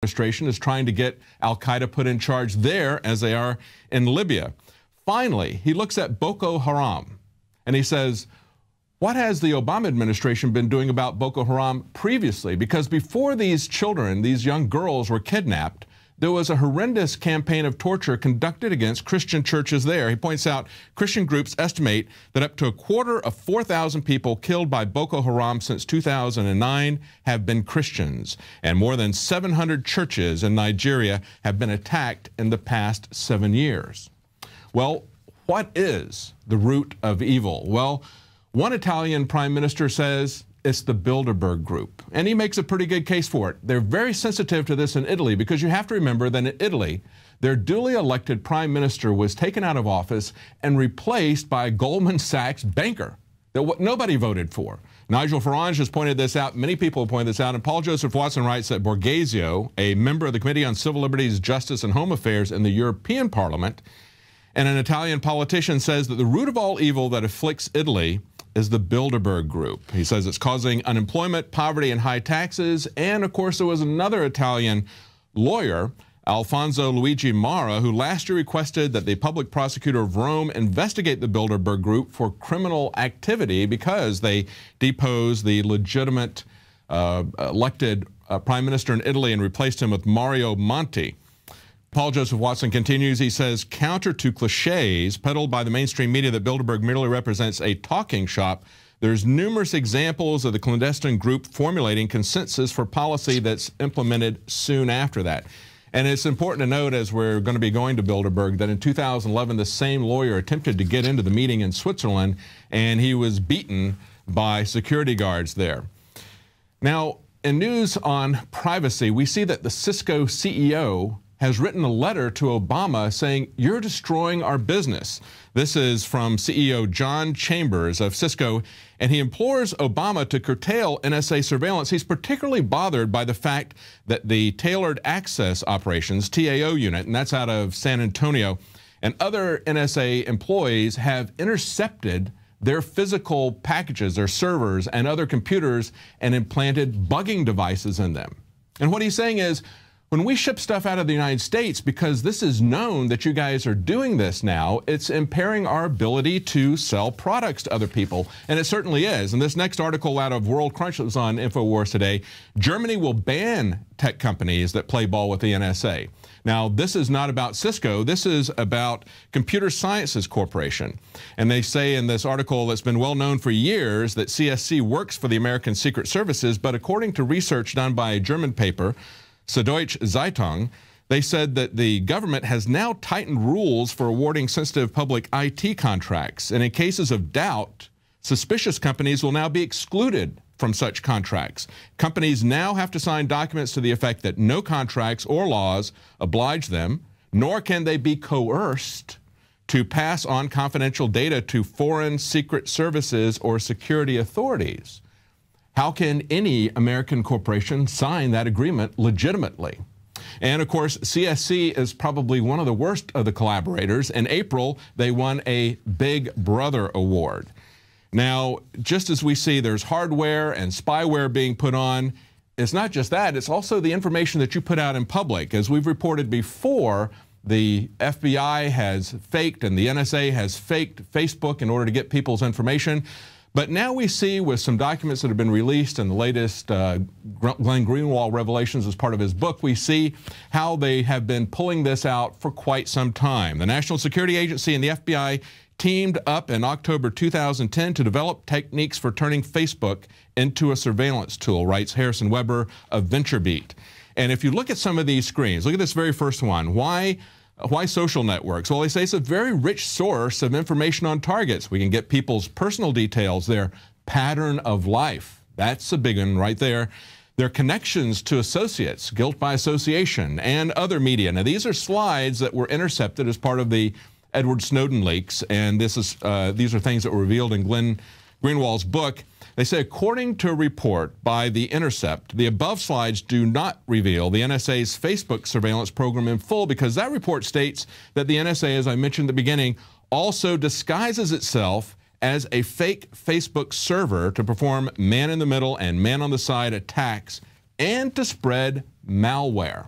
administration is trying to get al-Qaeda put in charge there as they are in Libya. Finally, he looks at Boko Haram and he says, what has the Obama administration been doing about Boko Haram previously? Because before these children, these young girls were kidnapped, there was a horrendous campaign of torture conducted against Christian churches there. He points out Christian groups estimate that up to a quarter of 4,000 people killed by Boko Haram since 2009 have been Christians, and more than 700 churches in Nigeria have been attacked in the past 7 years. Well, what is the root of evil? Well, one Italian prime minister says it's the Bilderberg Group, and he makes a pretty good case for it. They're very sensitive to this in Italy because you have to remember that in Italy, their duly elected prime minister was taken out of office and replaced by a Goldman Sachs banker that nobody voted for. Nigel Farage has pointed this out. Many people have pointed this out. And Paul Joseph Watson writes that Borghezio, a member of the Committee on Civil Liberties, Justice, and Home Affairs in the European Parliament, and an Italian politician, says that the root of all evil that afflicts Italy is the Bilderberg Group. He says it's causing unemployment, poverty, and high taxes. And, of course, there was another Italian lawyer, Alfonso Luigi Mara, who last year requested that the public prosecutor of Rome investigate the Bilderberg Group for criminal activity because they deposed the legitimate elected prime minister in Italy and replaced him with Mario Monti. Paul Joseph Watson continues, he says, counter to cliches peddled by the mainstream media that Bilderberg merely represents a talking shop, there's numerous examples of the clandestine group formulating consensus for policy that's implemented soon after that. And it's important to note, as we're going to be going to Bilderberg, that in 2011, the same lawyer attempted to get into the meeting in Switzerland, and he was beaten by security guards there. Now, in news on privacy, we see that the Cisco CEO has written a letter to Obama saying, you're destroying our business. This is from CEO John Chambers of Cisco, and he implores Obama to curtail NSA surveillance. He's particularly bothered by the fact that the Tailored Access Operations, TAO unit, and that's out of San Antonio, and other NSA employees have intercepted their physical packages, their servers, and other computers, and implanted bugging devices in them. And what he's saying is, when we ship stuff out of the United States, because this is known that you guys are doing this now, it's impairing our ability to sell products to other people. And it certainly is. And this next article out of World Crunch that was on InfoWars today, Germany will ban tech companies that play ball with the NSA. Now, this is not about Cisco. This is about Computer Sciences Corporation. And they say in this article that's been well known for years that CSC works for the American Secret Services. But according to research done by a German paper, Süddeutsche Zeitung, they said that the government has now tightened rules for awarding sensitive public IT contracts. And in cases of doubt, suspicious companies will now be excluded from such contracts. Companies now have to sign documents to the effect that no contracts or laws oblige them, nor can they be coerced to pass on confidential data to foreign secret services or security authorities. How can any American corporation sign that agreement legitimately? And of course, CSC is probably one of the worst of the collaborators. In April, they won a Big Brother award. Now, just as we see there's hardware and spyware being put on, it's not just that, it's also the information that you put out in public. As we've reported before, the FBI has faked and the NSA has faked Facebook in order to get people's information. But now we see with some documents that have been released in the latest Glenn Greenwald revelations as part of his book, we see how they have been pulling this out for quite some time. The National Security Agency and the FBI teamed up in October 2010 to develop techniques for turning Facebook into a surveillance tool, writes Harrison Weber of VentureBeat. And if you look at some of these screens, look at this very first one. Why social networks? Well, they say it's a very rich source of information on targets. We can get people's personal details, their pattern of life. That's a big one right there. Their connections to associates, guilt by association, and other media. Now, these are slides that were intercepted as part of the Edward Snowden leaks, and these are things that were revealed in Glenn Greenwald's book. They say, according to a report by The Intercept, the above slides do not reveal the NSA's Facebook surveillance program in full, because that report states that the NSA, as I mentioned at the beginning, also disguises itself as a fake Facebook server to perform man-in-the-middle and man-on-the-side attacks and to spread malware.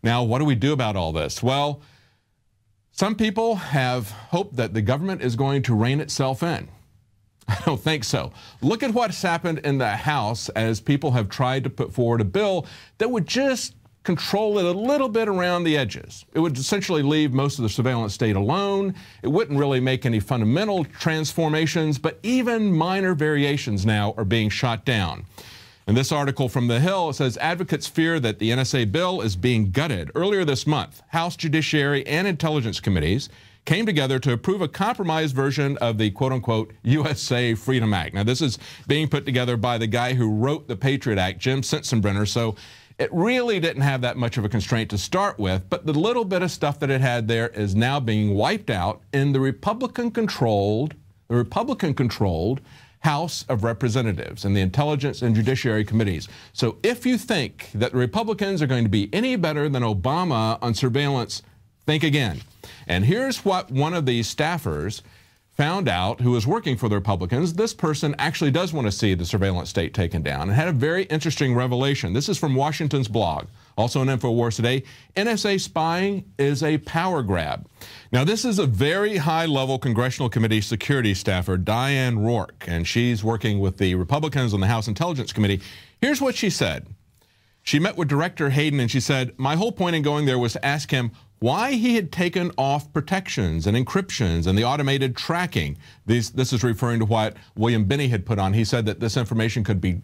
Now, what do we do about all this? Well, some people have hoped that the government is going to rein itself in. I don't think so. Look at what's happened in the House as people have tried to put forward a bill that would just control it a little bit around the edges. It would essentially leave most of the surveillance state alone. It wouldn't really make any fundamental transformations, but even minor variations now are being shot down. In this article from The Hill, it says advocates fear that the NSA bill is being gutted. Earlier this month, House Judiciary and Intelligence Committees came together to approve a compromised version of the quote-unquote USA Freedom Act. Now, this is being put together by the guy who wrote the Patriot Act, Jim Sensenbrenner, so it really didn't have that much of a constraint to start with, but the little bit of stuff that it had there is now being wiped out in the Republican-controlled House of Representatives and the Intelligence and Judiciary Committees. So if you think that the Republicans are going to be any better than Obama on surveillance, think again. And here's what one of the staffers found out who was working for the Republicans. This person actually does want to see the surveillance state taken down and had a very interesting revelation. This is from Washington's blog, also on InfoWars today. NSA spying is a power grab. Now, this is a very high-level Congressional Committee security staffer, Diane Rourke, and she's working with the Republicans on the House Intelligence Committee. Here's what she said. She met with Director Hayden, and she said, my whole point in going there was to ask him why he had taken off protections and encryptions and the automated tracking. This is referring to what William Binney had put on. He said that this information could be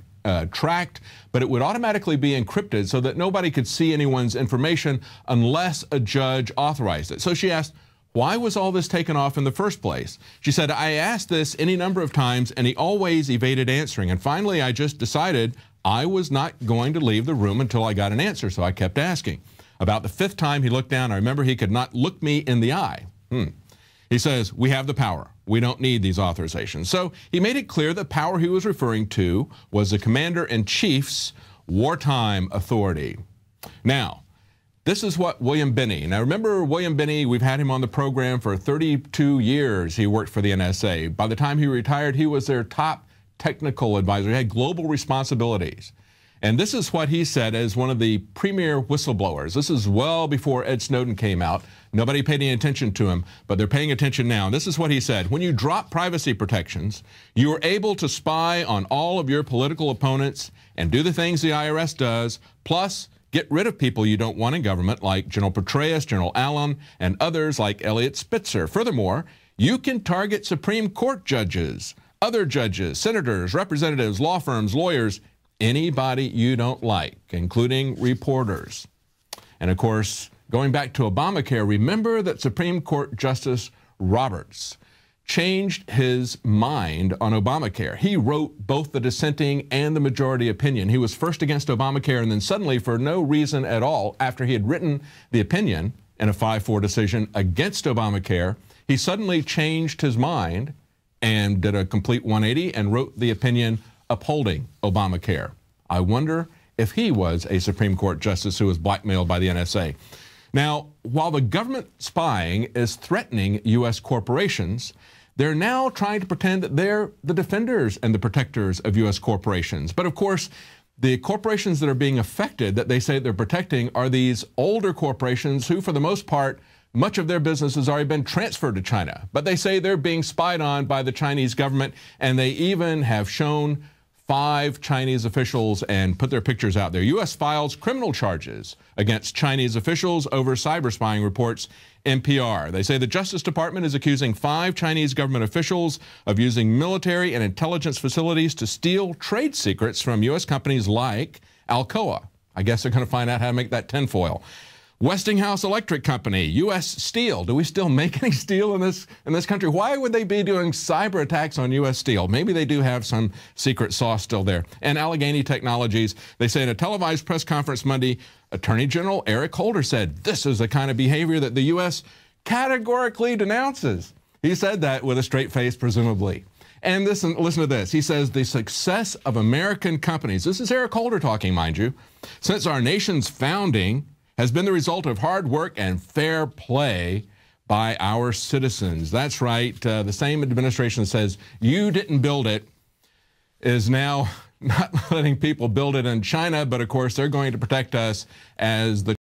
tracked, but it would automatically be encrypted so that nobody could see anyone's information unless a judge authorized it. So she asked, why was all this taken off in the first place? She said, I asked this any number of times and he always evaded answering. And finally, I just decided I was not going to leave the room until I got an answer, so I kept asking. About the fifth time he looked down, I remember he could not look me in the eye. He says, we have the power. We don't need these authorizations. So he made it clear the power he was referring to was the Commander-in-Chief's wartime authority. Now, this is what William Binney. Now, remember William Binney, we've had him on the program for 32 years. He worked for the NSA. By the time he retired, he was their top technical advisor. He had global responsibilities. And this is what he said as one of the premier whistleblowers. This is well before Ed Snowden came out. Nobody paid any attention to him, but they're paying attention now. And this is what he said. When you drop privacy protections, you are able to spy on all of your political opponents and do the things the IRS does, plus get rid of people you don't want in government like General Petraeus, General Allen, and others like Eliot Spitzer. Furthermore, you can target Supreme Court judges, other judges, senators, representatives, law firms, lawyers, anybody you don't like, including reporters. And of course, going back to Obamacare, remember that Supreme Court Justice Roberts changed his mind on Obamacare. He wrote both the dissenting and the majority opinion. He was first against Obamacare, and then suddenly, for no reason at all, after he had written the opinion in a 5-4 decision against Obamacare, he suddenly changed his mind and did a complete 180 and wrote the opinion upholding Obamacare. I wonder if he was a Supreme Court justice who was blackmailed by the NSA. Now, while the government spying is threatening U.S. corporations, they're now trying to pretend that they're the defenders and the protectors of U.S. corporations. But of course, the corporations that are being affected, that they say they're protecting, are these older corporations who, for the most part, much of their business has already been transferred to China. But they say they're being spied on by the Chinese government, and they even have shown 5 Chinese officials and put their pictures out there. U.S. files criminal charges against Chinese officials over cyber spying, reports NPR. They say the Justice Department is accusing 5 Chinese government officials of using military and intelligence facilities to steal trade secrets from U.S. companies like Alcoa. I guess they're going to find out how to make that tinfoil. Westinghouse Electric Company, U.S. Steel. Do we still make any steel in this country? Why would they be doing cyber attacks on U.S. Steel? Maybe they do have some secret sauce still there. And Allegheny Technologies. They say in a televised press conference Monday, Attorney General Eric Holder said this is the kind of behavior that the U.S. categorically denounces. He said that with a straight face, presumably. And listen to this. He says the success of American companies, this is Eric Holder talking, mind you, since our nation's founding has been the result of hard work and fair play by our citizens. That's right. The same administration that says you didn't build it is now not letting people build it in China, but of course they're going to protect us as the